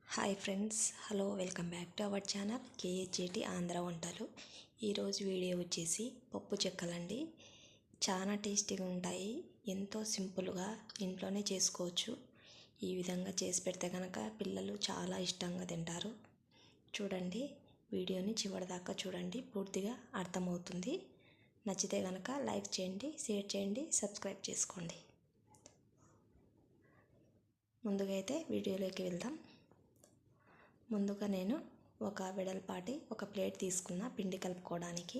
Hi friends, hello, welcome back to our channel KHJT Andhra వంటలు. ఈరోజు video వచ్చేసి పప్పు చెక్కలండి. చాలా టేస్టీగా ఉంటాయి. ఎంతో సింపుల్గా ఇంట్లోనే చేసుకోవచ్చు. ఈ విధంగా చేసి పెడితే కనుక పిల్లలు చాలా ఇష్టంగా తింటారు. చూడండి, వీడియోని చివరిదాకా చూడండి, పూర్తిగా అర్థమవుతుంది. నచ్చితే కనుక లైక్ చేయండి, షేర్ చేయండి, సబ్స్క్రైబ్ చేసుకోండి. ముందుగా అయితే వీడియోలోకి వెళ్దాం. ముందుగా నేను ఒక వెడల్పాటి ఒక ప్లేట్ తీసుకున్న పిండి కలుపుకోవడానికి.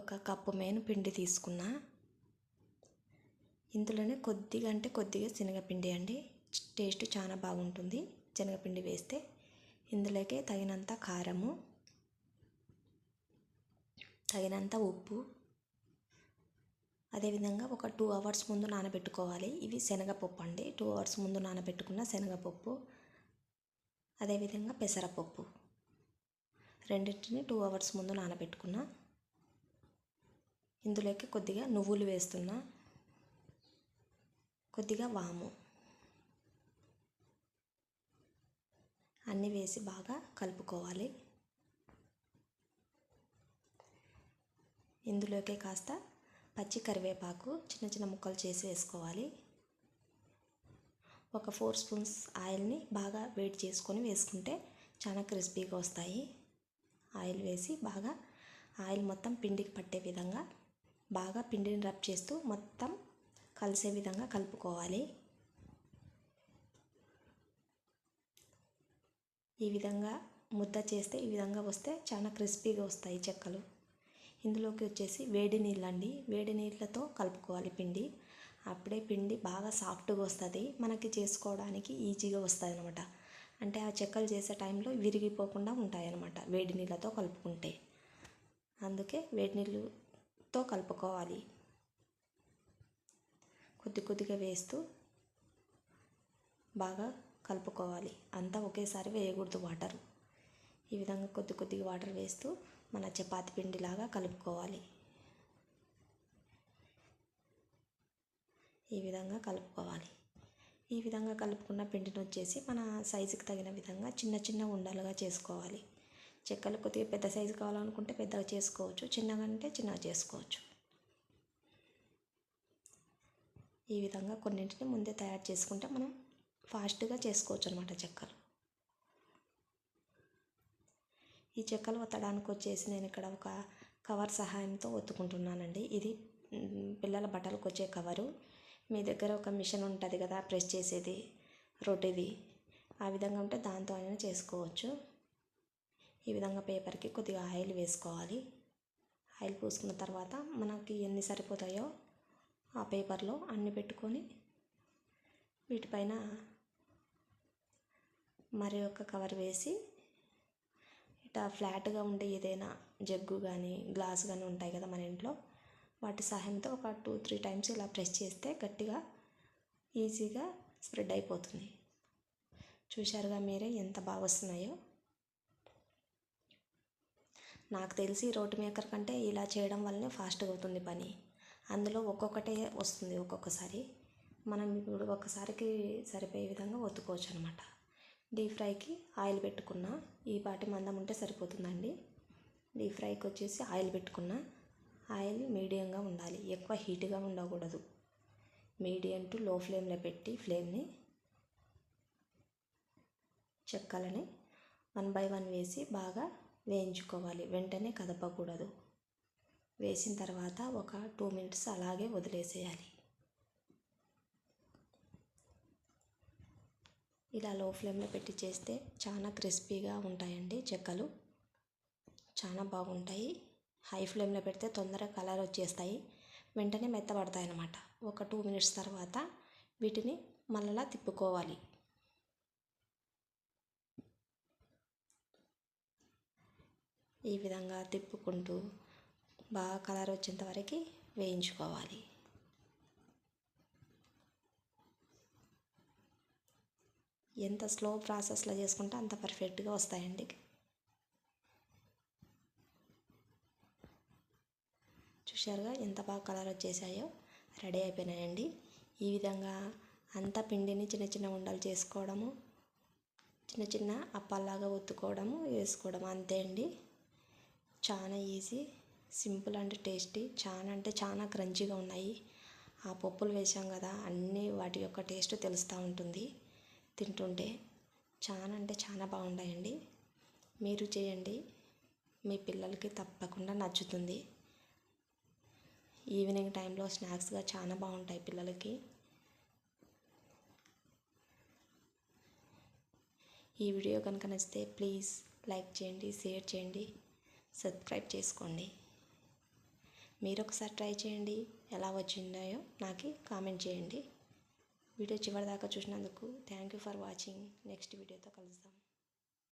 ఒక కప్పు మేను పిండి తీసుకున్నా. ఇందులోనే కొద్దిగా అంటే కొద్దిగా శనగపిండి అండి. టేస్ట్ చాలా బాగుంటుంది శనగపిండి వేస్తే. ఇందులోకి తగినంత కారము, తగినంత ఉప్పు, అదేవిధంగా ఒక 2 అవర్స్ ముందు నానబెట్టుకోవాలి. ఇవి శనగపప్పు అండి. 2 అవర్స్ ముందు నానబెట్టుకున్న శనగపప్పు, అదేవిధంగా పెసరపప్పు రెండింటిని 2 అవర్స్ ముందు నానబెట్టుకున్నా. ఇందులోకి కొద్దిగా నువ్వులు వేస్తున్నా, కొద్దిగా వాము, అన్నీ వేసి బాగా కలుపుకోవాలి. ఇందులోకి కాస్త పచ్చి కరివేపాకు చిన్న చిన్న ముక్కలు చేసి వేసుకోవాలి. ఒక 4 స్పూన్స్ ఆయిల్ని బాగా వేడి చేసుకొని వేసుకుంటే చాలా క్రిస్పీగా వస్తాయి. ఆయిల్ వేసి బాగా ఆయిల్ మొత్తం పిండికి పట్టే విధంగా బాగా పిండిని రబ్ చేస్తూ మొత్తం కలిసే విధంగా కలుపుకోవాలి. ఈ విధంగా ముద్ద చేస్తే ఈ విధంగా వస్తే చాలా క్రిస్పీగా వస్తాయి చెక్కలు. ఇందులోకి వచ్చేసి వేడి నీళ్ళండి. వేడి నీళ్ళతో కలుపుకోవాలి పిండి. అప్పుడే పిండి బాగా సాఫ్ట్గా వస్తుంది, మనకి చేసుకోవడానికి ఈజీగా వస్తుంది అనమాట. అంటే ఆ చెక్కలు చేసే టైంలో విరిగిపోకుండా ఉంటాయి అన్నమాట వేడి నీళ్ళతో కలుపుకుంటే. అందుకే వేడి నీళ్ళతో కలుపుకోవాలి. కొద్ది కొద్దిగా వేస్తూ బాగా కలుపుకోవాలి. అంతా ఒకేసారి వేయకూడదు వాటర్. ఈ విధంగా కొద్ది కొద్దిగా వాటర్ వేస్తూ మన చపాతి పిండిలాగా కలుపుకోవాలి. ఈ విధంగా కలుపుకోవాలి. ఈ విధంగా కలుపుకున్న పిండిని వచ్చేసి మన సైజుకి తగిన విధంగా చిన్న చిన్న ఉండలుగా చేసుకోవాలి. చెక్కలు కొద్దిగా పెద్ద సైజు కావాలనుకుంటే పెద్దగా చేసుకోవచ్చు, చిన్నగా అంటే చిన్నగా చేసుకోవచ్చు. ఈ విధంగా కొన్నింటిని ముందే తయారు చేసుకుంటే మనం ఫాస్ట్గా చేసుకోవచ్చు అనమాట చెక్కలు. ఈ చెక్కలు ఒత్తడానికి వచ్చేసి నేను ఇక్కడ ఒక కవర్ సహాయంతో ఒత్తుకుంటున్నానండి. ఇది పిల్లల బట్టలకు వచ్చే కవరు. మీ దగ్గర ఒక మిషన్ ఉంటుంది కదా ప్రెస్ చేసేది, రొట్టెది, ఆ విధంగా ఉంటే దాంతో అయినా చేసుకోవచ్చు. ఈ విధంగా పేపర్కి కొద్దిగా ఆయిల్ వేసుకోవాలి. ఆయిల్ పూసుకున్న తర్వాత మనకి ఎన్ని సరిపోతాయో ఆ పేపర్లో అన్ని పెట్టుకొని వీటిపైన మరి ఒక కవర్ వేసి ఇట్లా ఫ్లాట్గా ఉండే ఏదైనా జగ్గు కానీ గ్లాస్ కానీ ఉంటాయి కదా మన ఇంట్లో, వాటి సహాయంతో ఒక 2-3 టైమ్స్ ఇలా ప్రెస్ చేస్తే గట్టిగా ఈజీగా స్ప్రెడ్ అయిపోతుంది. చూశారుగా మీరే ఎంత బాగా వస్తున్నాయో. నాకు తెలిసి రోటి మేకర్ కంటే ఇలా చేయడం వల్లనే ఫాస్ట్గా అవుతుంది పని. అందులో ఒక్కొక్కటే వస్తుంది ఒక్కొక్కసారి. మనం ఇప్పుడు ఒకసారికి సరిపోయే విధంగా ఒత్తుకోవచ్చు అనమాట. డీప్ ఫ్రైకి ఆయిల్ పెట్టుకున్నా. ఈ పాటి మందం ఉంటే సరిపోతుందండి. డీప్ ఫ్రైకి వచ్చేసి ఆయిల్ పెట్టుకున్నా. ఆయిల్ మీడియంగా ఉండాలి, ఎక్కువ హీట్గా ఉండకూడదు. మీడియం టు లో ఫ్లేమ్లో పెట్టి ఫ్లేమ్ని చెక్కలని 1 by 1 వేసి బాగా వేయించుకోవాలి. వెంటనే కదపకూడదు. వేసిన తర్వాత ఒక 2 minutes అలాగే వదిలేసేయాలి. ఇలా లో ఫ్లేమ్లో పెట్టి చేస్తే చాలా క్రిస్పీగా ఉంటాయండి చెక్కలు. చాలా బాగుంటాయి. హై ఫ్లేమ్లో పెడితే తొందరగా కలర్ వచ్చేస్తాయి, వెంటనే మెత్తబడతాయి అన్నమాట. ఒక 2 minutes తర్వాత వీటిని మళ్ళా తిప్పుకోవాలి. ఈ విధంగా తిప్పుకుంటూ బాగా కలర్ వచ్చేంత వరకు వేయించుకోవాలి. ఎంత స్లో ప్రాసెస్లో చేసుకుంటే అంత పర్ఫెక్ట్గా వస్తాయండి. చూశారుగా ఎంత బాగా కలర్ వచ్చేసాయో. రెడీ అయిపోయినాయండి. ఈ విధంగా అంతా పిండిని చిన్న చిన్న ఉండలు చేసుకోవడము, చిన్న చిన్న అప్పాలాగా ఒత్తుకోవడం వేసుకోవడం అంతే అండి. చాలా ఈజీ, సింపుల్ అండ్ టేస్టీ. చాలా అంటే చాలా క్రంచీగా ఉన్నాయి. ఆ పప్పులు వేసాం కదా, అన్నీ వాటి యొక్క టేస్ట్ తెలుస్తూ ఉంటుంది తింటుంటే. చాలా అంటే చాలా బాగున్నాయండి. మీరు చేయండి, మీ పిల్లలకి తప్పకుండా నచ్చుతుంది. ఈవినింగ్ టైంలో స్నాక్స్గా చాలా బాగుంటాయి పిల్లలకి. ఈ వీడియో కనుక నచ్చితే ప్లీజ్ లైక్ చేయండి, షేర్ చేయండి, సబ్స్క్రైబ్ చేసుకోండి. మీరు ఒకసారి ట్రై చేయండి, ఎలా వచ్చిందో నాకు కామెంట్ చేయండి. వీడియో చివరి దాకా చూసినందుకు thank you for watching. Next వీడియోతో కలుద్దాం.